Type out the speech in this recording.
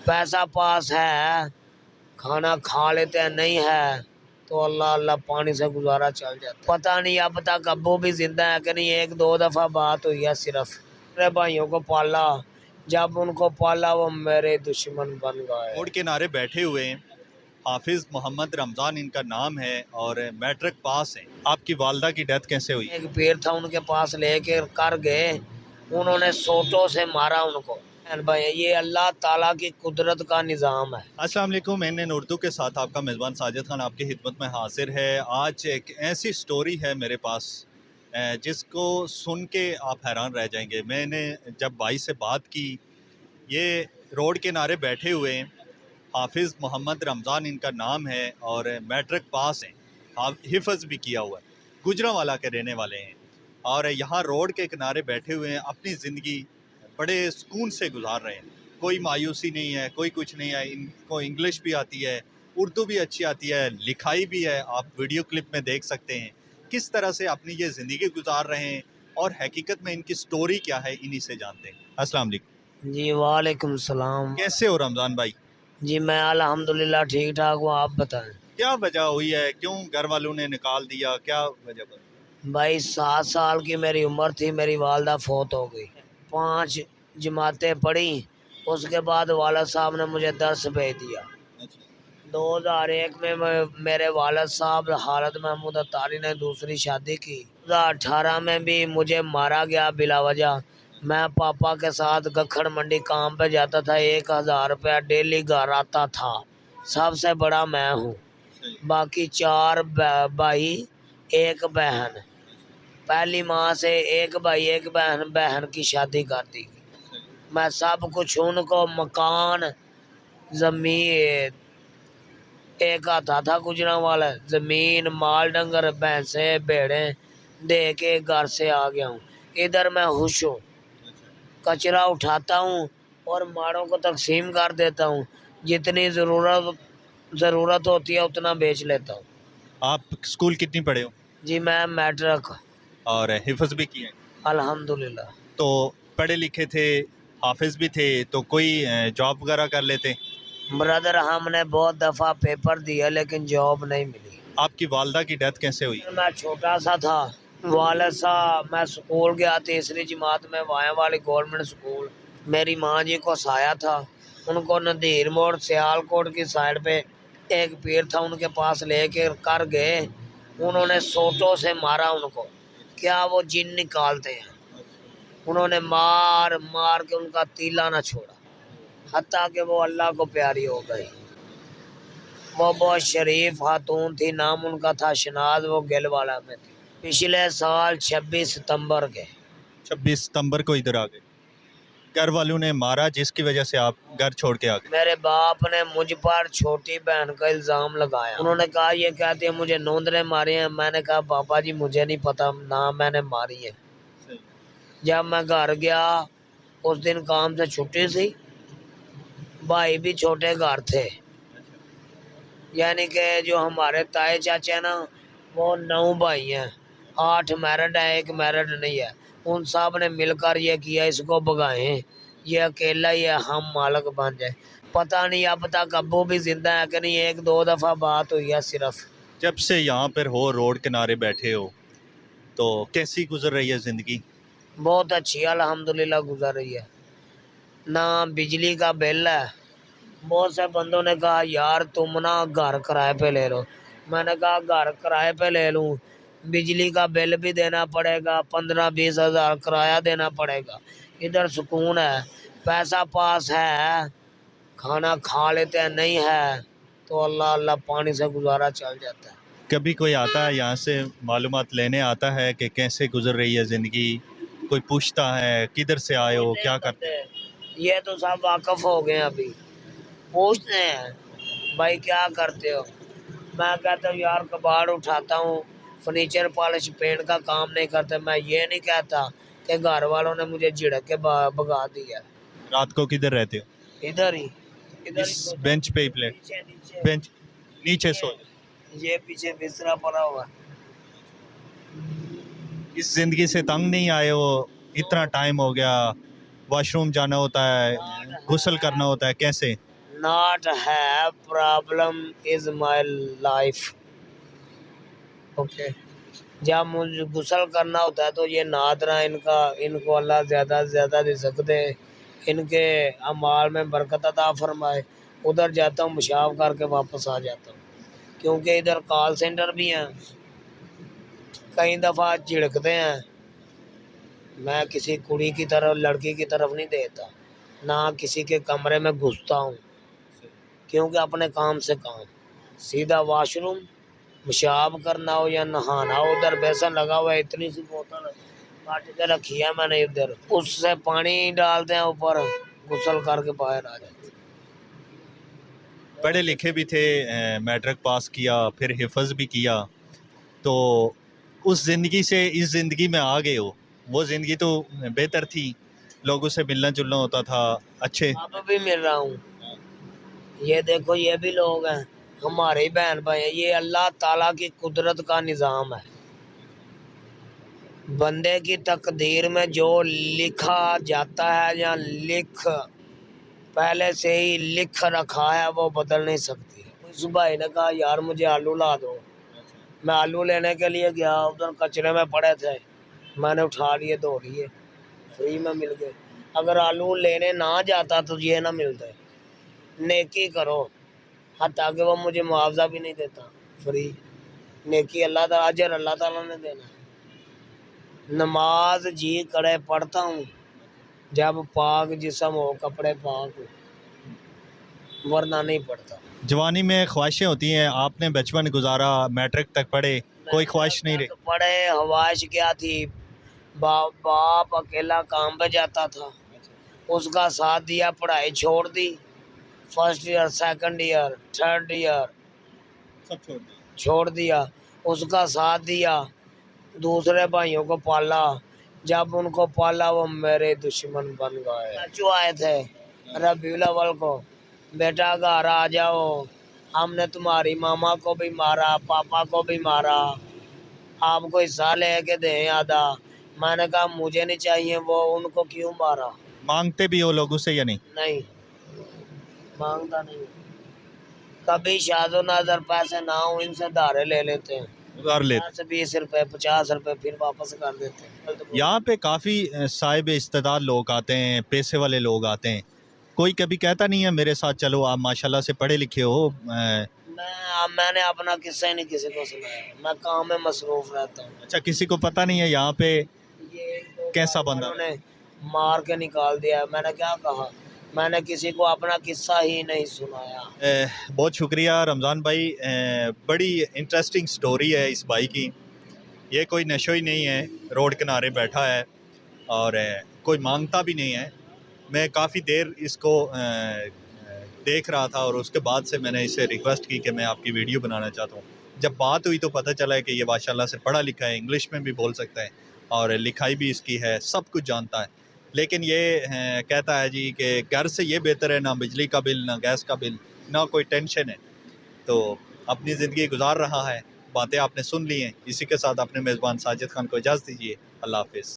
पैसा पास है, खाना खा लेते हैं, नहीं है तो अल्लाह अल्लाह पानी से गुजारा चल जाता है। पता नहीं अब तक अब्बू भी जिंदा है कि नहीं, एक दो दफ़ा बात हुई है सिर्फ। मेरे भाइयों को पाला, जब उनको पाला वो मेरे दुश्मन बन गए। रोड किनारे बैठे हुए हैं, हाफिज मोहम्मद रमज़ान इनका नाम है और मैट्रिक पास है। आपकी वालदा की डेथ कैसे हुई? एक पीर था, उनके पास लेके कर गए, उन्होंने सोटों से मारा उनको। भाई ये अल्लाह ताला की कुदरत का निज़ाम है। अस्सलाम वालेकुम, मैं उर्दू के साथ आपका मेज़बान साजिद खान आपकी खिदमत में हाजिर है। आज एक ऐसी स्टोरी है मेरे पास जिसको सुन के आप हैरान रह जाएंगे। मैंने जब भाई से बात की, ये रोड किनारे बैठे हुए हैं, हाफिज़ मोहम्मद रमज़ान इनका नाम है और मैट्रिक पास हैं, हिफ़्ज़ भी किया हुआ है, गुजरांवाला के रहने वाले हैं और यहाँ रोड के किनारे बैठे हुए हैं, अपनी ज़िंदगी बड़े सुकून से गुजार रहे हैं। कोई मायूसी नहीं है, कोई कुछ नहीं है। इनको इंग्लिश भी आती है, उर्दू भी अच्छी आती है, लिखाई भी है। आप वीडियो क्लिप में देख सकते हैं किस तरह से अपनी ये ज़िंदगी गुजार रहे हैं और हकीकत में इनकी स्टोरी क्या है, इन्हीं से जानते हैं। अस्सलाम वालेकुम। जी वालेकुम सलाम। कैसे हो रमज़ान भाई? जी मैं अल्हम्दुलिल्लाह ठीक ठाक हूँ, आप बताएं। क्या वजह हुई है, क्यों घर वालों ने निकाल दिया, क्या वजह पर? भाई 7 साल की मेरी उम्र थी, मेरी वालदा फौत हो गई। 5 जमातें पढ़ी, उसके बाद वालिद साहब ने मुझे दर्स भेज दिया। अच्छा। 2001 में मेरे वालिद साहब हालत महमूद अतारी ने दूसरी शादी की। 2018 में भी मुझे मारा गया बिला वजह। मैं पापा के साथ गखड़ मंडी काम पे जाता था, 1000 रुपया डेली घर आता था। सबसे बड़ा मैं हूँ, सही। बाकी 4 भाई, 1 बहन। पहली माँ से 1 भाई 1 बहन, बहन की शादी कर दी। सही। मैं सब कुछ उनको मकान, जमीन, एक आता था गुजरांवाला, जमीन, माल डंगर, भैंसे, भेड़े दे के घर से आ गया हूँ। इधर मैं खुश हूँ, कचरा उठाता हूँ और माड़ों को तकसीम कर देता हूँ। जितनी ज़रूरत होती है उतना बेच लेता हूँ। आप स्कूल कितनी पढ़े हो? जी मैं मैट्रिक, और हिफ़्ज़ भी किए हैं? अल्हम्दुलिल्लाह। तो पढ़े लिखे थे, हाफिज़ भी थे, तो कोई जॉब वगैरह कर लेते? ब्रदर हमने बहुत दफ़ा पेपर दिया लेकिन जॉब नहीं मिली। आपकी वालदा की डेथ कैसे हुई? मैं छोटा सा था, वालिद साहब, मैं स्कूल गया तीसरी जमात में, वाया वाली गवर्नमेंट स्कूल। मेरी माँ जी को साया था, उनको नदीर मोड़ सियालकोट की साइड पे एक पीर था, उनके पास लेके कर गए, उन्होंने सोटों से मारा उनको। क्या वो जिन निकालते हैं, उन्होंने मार मार के उनका तीला ना छोड़ा, हत्ता कि वो अल्लाह को प्यारी हो गई। वो बहुत शरीफ खातून थी, नाम उनका था शनाज, वो गिलवाला में थी। पिछले साल 26 सितंबर के 26 सितंबर को इधर आ गए। घर वालों ने मारा जिसकी वजह से आप घर छोड़ के आ गए। मेरे बाप ने मुझ पर छोटी बहन का इल्ज़ाम लगाया। उन्होंने कहा ये कहती है मुझे नोंदने मारी हैं। मैंने कहा पापा जी मुझे नहीं पता, ना मैंने मारी है। सही। जब मैं घर गया, उस दिन काम से छुट्टी थी, भाई भी छोटे घर थे, यानी कि जो हमारे ताए चाचे ना, वो 9 भाई हैं, 8 मैरिड है, 1 मैरिड नहीं है। उन सब ने मिलकर ये किया, इसको भगाएं, ये अकेला ही है, हम मालक बन जाए। पता नहीं अब तक अब्बू भी जिंदा है कि नहीं, एक दो दफ़ा बात हुई है सिर्फ। जब से यहाँ पर हो, रोड किनारे बैठे हो, तो कैसी गुजर रही है ज़िंदगी? बहुत अच्छी है, अल्हम्दुलिल्लाह गुजर रही है। ना बिजली का बिल है। बहुत से बंदों ने कहा यार तुम ना घर किराए पे ले लो। मैंने कहा घर किराए पे ले लूँ, बिजली का बिल भी देना पड़ेगा, 15-20 हज़ार किराया देना पड़ेगा। इधर सुकून है, पैसा पास है, खाना खा लेते हैं, नहीं है तो अल्लाह अल्लाह पानी से गुजारा चल जाता है। कभी कोई आता है यहाँ से मालूमात लेने आता है कि कैसे गुजर रही है ज़िंदगी? कोई पूछता है किधर से आए हो, क्या करते हैं? ये तो सब वाकफ हो गए, अभी पूछते हैं भाई क्या करते हो। मैं कहता हूँ यार कबाड़ उठाता हूँ, फर्नीचर पॉलिश पेंट का काम नहीं करते। मैं ये नहीं कहता कि घर वालों ने मुझे झिड़क के भगा दिया। रात को किधर रहते हो? इधर ही, इधर ही इस बेंच पे ही प्लेट? नीचे नीचे बेंच नीचे सो? ये पीछे बिस्तरा पड़ा हुआ। इस ज़िंदगी से तंग नहीं आए हो? इतना टाइम हो गया, वॉशरूम जाना होता है, गुस्ल करना होता है, कैसे? not have problem is my life. Okay जब मुझे गुस्ल करना होता है तो ये नादरा इनको अल्लाह ज़्यादा से ज़्यादा रिज़्क़ दे, इनके अमाल में बरकत अता फरमाए। उधर जाता हूँ पेशाब करके वापस आ जाता हूँ, क्योंकि इधर कॉल सेंटर भी हैं, कई दफ़ा झिड़कते हैं। मैं किसी कुड़ी की तरफ लड़की की तरफ नहीं देता, ना किसी के कमरे में घुसता हूँ, क्योंकि अपने काम से काम। सीधा वॉशरूम, पेशाब करना हो या नहाना हो, उधर बेसन लगा हुआ है, इतनी सी बोतल काट के रखी है मैंने इधर, उससे पानी डालते हैं ऊपर, गुस्ल करके बाहर आ जाते। पढ़े लिखे भी थे, मैट्रिक पास किया, फिर हिफ़्ज़ भी किया, तो उस ज़िंदगी से इस ज़िंदगी में आ गए हो। वो ज़िंदगी तो बेहतर थी, लोगों से मिलना जुलना होता था अच्छे। अब भी मिल रहा हूँ, ये देखो ये भी लोग हैं, हमारे ही बहन भाई हैं। ये अल्लाह ताला की कुदरत का निज़ाम है। बंदे की तकदीर में जो लिखा जाता है या पहले से ही लिख रखा है, वो बदल नहीं सकती। उस भाई ने कहा यार मुझे आलू ला दो, मैं आलू लेने के लिए गया, उधर कचरे में पड़े थे, मैंने उठा लिए, धो लिए, फ्री में मिल गए। अगर आलू लेने ना जाता तो ये ना मिलते। नेकी करो, हत्ता कि वो मुझे मुआवजा भी नहीं देता, फ्री नेकी अल्लाह ताला, अजर अल्लाह ताला ने देना। नमाज जी करे पढ़ता हूँ जब पाक जिस्म हो, कपड़े पाक हो, वरना नहीं पढ़ता। जवानी में ख्वाहिशें होती हैं, आपने बचपन गुजारा, मैट्रिक तक पढ़े, कोई ख्वाहिश नहीं रही? पढ़े, ख्वाहिश क्या थी, बाप अकेला काम पे जाता था, उसका साथ दिया, पढ़ाई छोड़ दी, first year, second year, third year सब छोड़ दिया, उसका साथ दिया, दूसरे भाइयों को पाला, जब उनको पाला वो मेरे दुश्मन बन गए। चाचू आए थे रबीउल अव्वल को, बेटा घर आ जाओ, हमने तुम्हारी मामा को भी मारा, पापा को भी मारा, आपको हिस्सा लेके दें आधा। मैंने कहा मुझे नहीं चाहिए, वो उनको क्यों मारा। मांगते भी हो लोगों से या नहीं? नहीं मांगता नहीं, कभी शादो नजर पैसे ना हो इनसे धारे ले लेते हैं, उधार लेते? 20 रुपए 50 रुपए, फिर वापस कर देते हैं। यहाँ पे काफ़ी साहिब इस्तेदार लोग आते हैं, पैसे वाले लोग आते हैं, कोई कभी कहता नहीं है मेरे साथ चलो, आप माशाल्लाह से पढ़े लिखे हो? मैंने अपना किस्सा ही नहीं किसी को सुनाया, मैं काम में मसरूफ रहता हूँ। अच्छा, किसी को पता नहीं है यहाँ पे ये कैसा बंदा? उन्होंने मार के निकाल दिया, मैंने क्या कहा, मैंने किसी को अपना किस्सा ही नहीं सुनाया। बहुत शुक्रिया रमज़ान भाई, बड़ी इंटरेस्टिंग स्टोरी है इस भाई की। ये कोई नशो ही नहीं है, रोड किनारे बैठा है और कोई मांगता भी नहीं है। मैं काफ़ी देर इसको देख रहा था और उसके बाद से मैंने इसे रिक्वेस्ट की कि मैं आपकी वीडियो बनाना चाहता हूँ। जब बात हुई तो पता चला है कि ये माशाल्लाह से पढ़ा लिखा है, इंग्लिश में भी बोल सकता है और लिखाई भी इसकी है, सब कुछ जानता है। लेकिन ये कहता है जी कि घर से ये बेहतर है, ना बिजली का बिल, ना गैस का बिल, ना कोई टेंशन है। तो अपनी ज़िंदगी गुजार रहा है। बातें आपने सुन ली हैं। इसी के साथ अपने मेज़बान साजिद खान को इजाज़त दीजिए। अल्लाह हाफ़िज़।